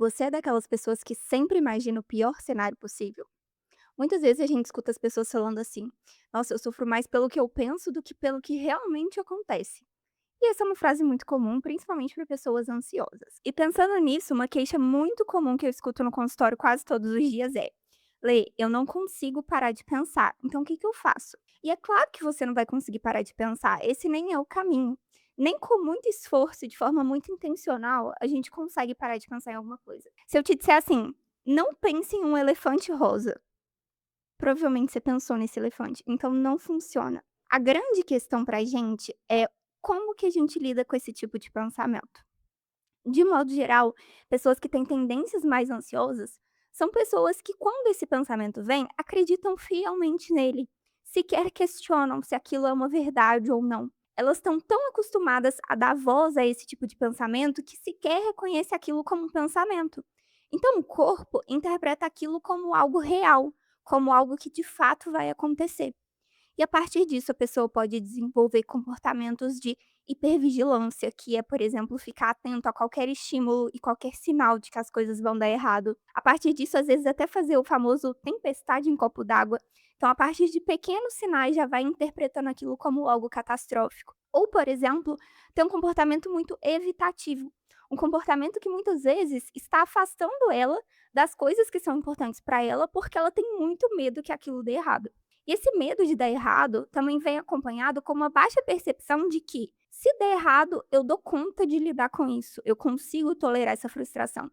Você é daquelas pessoas que sempre imagina o pior cenário possível? Muitas vezes a gente escuta as pessoas falando assim: "Nossa, eu sofro mais pelo que eu penso do que pelo que realmente acontece". E essa é uma frase muito comum, principalmente para pessoas ansiosas. E pensando nisso, uma queixa muito comum que eu escuto no consultório quase todos os dias é: "Lê, eu não consigo parar de pensar, então o que que eu faço?". E é claro que você não vai conseguir parar de pensar, esse nem é o caminho. Nem com muito esforço e de forma muito intencional, a gente consegue parar de pensar em alguma coisa. Se eu te disser assim: "Não pense em um elefante rosa", provavelmente você pensou nesse elefante, então não funciona. A grande questão pra gente é como que a gente lida com esse tipo de pensamento. De modo geral, pessoas que têm tendências mais ansiosas são pessoas que, quando esse pensamento vem, acreditam fielmente nele, sequer questionam se aquilo é uma verdade ou não. Elas estão tão acostumadas a dar voz a esse tipo de pensamento que sequer reconhece aquilo como um pensamento. Então, o corpo interpreta aquilo como algo real, como algo que de fato vai acontecer. E a partir disso, a pessoa pode desenvolver comportamentos de hipervigilância, que é, por exemplo, ficar atento a qualquer estímulo e qualquer sinal de que as coisas vão dar errado. A partir disso, às vezes, até fazer o famoso tempestade em copo d'água. Então, a partir de pequenos sinais, já vai interpretando aquilo como algo catastrófico. Ou, por exemplo, ter um comportamento muito evitativo. Um comportamento que muitas vezes está afastando ela das coisas que são importantes para ela, porque ela tem muito medo que aquilo dê errado. E esse medo de dar errado também vem acompanhado com uma baixa percepção de que, se der errado, eu dou conta de lidar com isso, eu consigo tolerar essa frustração.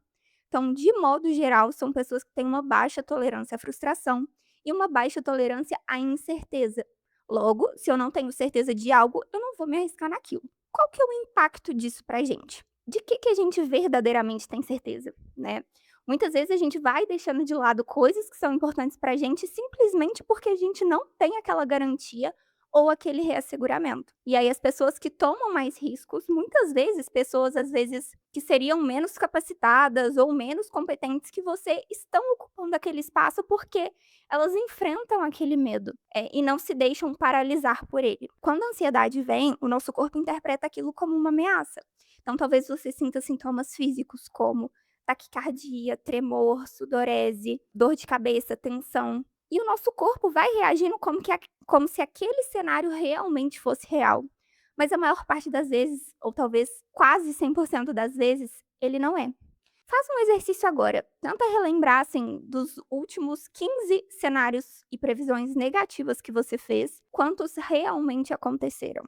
Então, de modo geral, são pessoas que têm uma baixa tolerância à frustração e uma baixa tolerância à incerteza. Logo, se eu não tenho certeza de algo, eu não vou me arriscar naquilo. Qual que é o impacto disso pra gente? De que a gente verdadeiramente tem certeza, né? Muitas vezes a gente vai deixando de lado coisas que são importantes pra gente simplesmente porque a gente não tem aquela garantia ou aquele reasseguramento. E aí as pessoas que tomam mais riscos, muitas vezes pessoas às vezes que seriam menos capacitadas ou menos competentes que você, estão ocupando aquele espaço porque elas enfrentam aquele medo, e não se deixam paralisar por ele. Quando a ansiedade vem, o nosso corpo interpreta aquilo como uma ameaça. Então talvez você sinta sintomas físicos como taquicardia, tremor, sudorese, dor de cabeça, tensão. E o nosso corpo vai reagindo como se aquele cenário realmente fosse real. Mas a maior parte das vezes, ou talvez quase 100% das vezes, ele não é. Faça um exercício agora. Tenta relembrar, assim, dos últimos 15 cenários e previsões negativas que você fez, quantos realmente aconteceram.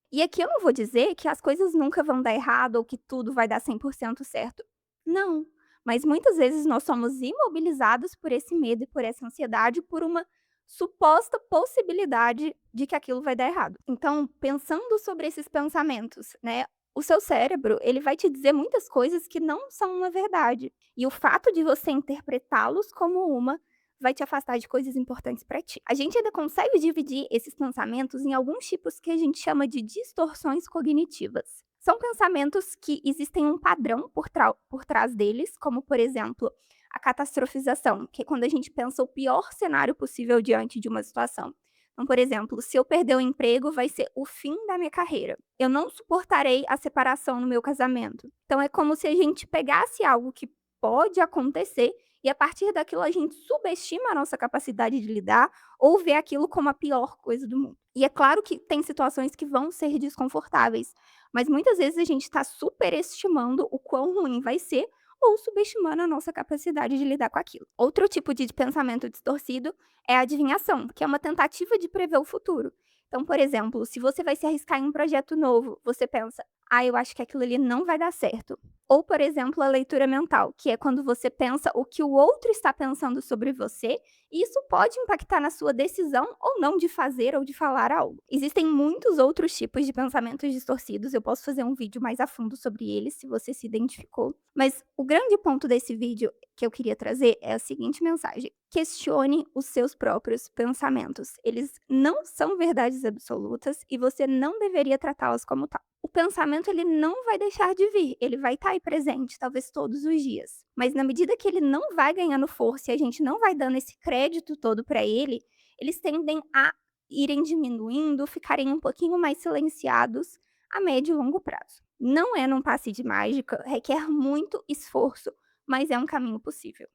E aqui eu não vou dizer que as coisas nunca vão dar errado ou que tudo vai dar 100% certo. Não, mas muitas vezes nós somos imobilizados por esse medo e por essa ansiedade, por uma suposta possibilidade de que aquilo vai dar errado. Então, pensando sobre esses pensamentos, né, o seu cérebro, ele vai te dizer muitas coisas que não são uma verdade. E o fato de você interpretá-los como uma vai te afastar de coisas importantes para ti. A gente ainda consegue dividir esses pensamentos em alguns tipos que a gente chama de distorções cognitivas. São pensamentos que existem um padrão por trás deles, como, por exemplo, a catastrofização, que é quando a gente pensa o pior cenário possível diante de uma situação. Então, por exemplo, se eu perder o emprego, vai ser o fim da minha carreira. Eu não suportarei a separação no meu casamento. Então, é como se a gente pegasse algo que pode acontecer e, a partir daquilo, a gente subestima a nossa capacidade de lidar ou vê aquilo como a pior coisa do mundo. E é claro que tem situações que vão ser desconfortáveis, mas muitas vezes a gente está superestimando o quão ruim vai ser ou subestimando a nossa capacidade de lidar com aquilo. Outro tipo de pensamento distorcido é a adivinhação, que é uma tentativa de prever o futuro. Então, por exemplo, se você vai se arriscar em um projeto novo, você pensa: "Ah, eu acho que aquilo ali não vai dar certo". Ou, por exemplo, a leitura mental, que é quando você pensa o que o outro está pensando sobre você, e isso pode impactar na sua decisão ou não de fazer ou de falar algo. Existem muitos outros tipos de pensamentos distorcidos, eu posso fazer um vídeo mais a fundo sobre eles, se você se identificou. Mas o grande ponto desse vídeo que eu queria trazer é a seguinte mensagem: questione os seus próprios pensamentos. Eles não são verdades absolutas e você não deveria tratá-las como tal. O pensamento, ele não vai deixar de vir, ele vai estar aí presente, talvez todos os dias. Mas na medida que ele não vai ganhando força e a gente não vai dando esse crédito todo para ele, eles tendem a irem diminuindo, ficarem um pouquinho mais silenciados a médio e longo prazo. Não é num passe de mágica, requer muito esforço, mas é um caminho possível.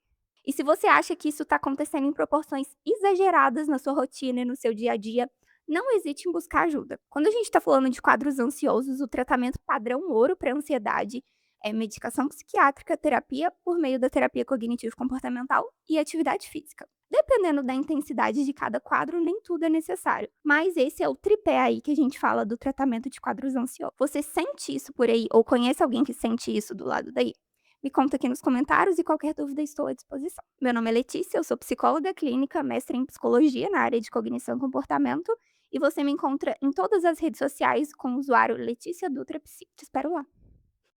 E se você acha que isso está acontecendo em proporções exageradas na sua rotina e no seu dia a dia, não hesite em buscar ajuda. Quando a gente está falando de quadros ansiosos, o tratamento padrão ouro para ansiedade é medicação psiquiátrica, terapia por meio da terapia cognitivo-comportamental e atividade física. Dependendo da intensidade de cada quadro, nem tudo é necessário. Mas esse é o tripé aí que a gente fala do tratamento de quadros ansiosos. Você sente isso por aí ou conhece alguém que sente isso do lado daí? Me conta aqui nos comentários e qualquer dúvida estou à disposição. Meu nome é Letícia, eu sou psicóloga clínica, mestre em psicologia na área de cognição e comportamento, e você me encontra em todas as redes sociais com o usuário Letícia Dutra Psi. Te espero lá.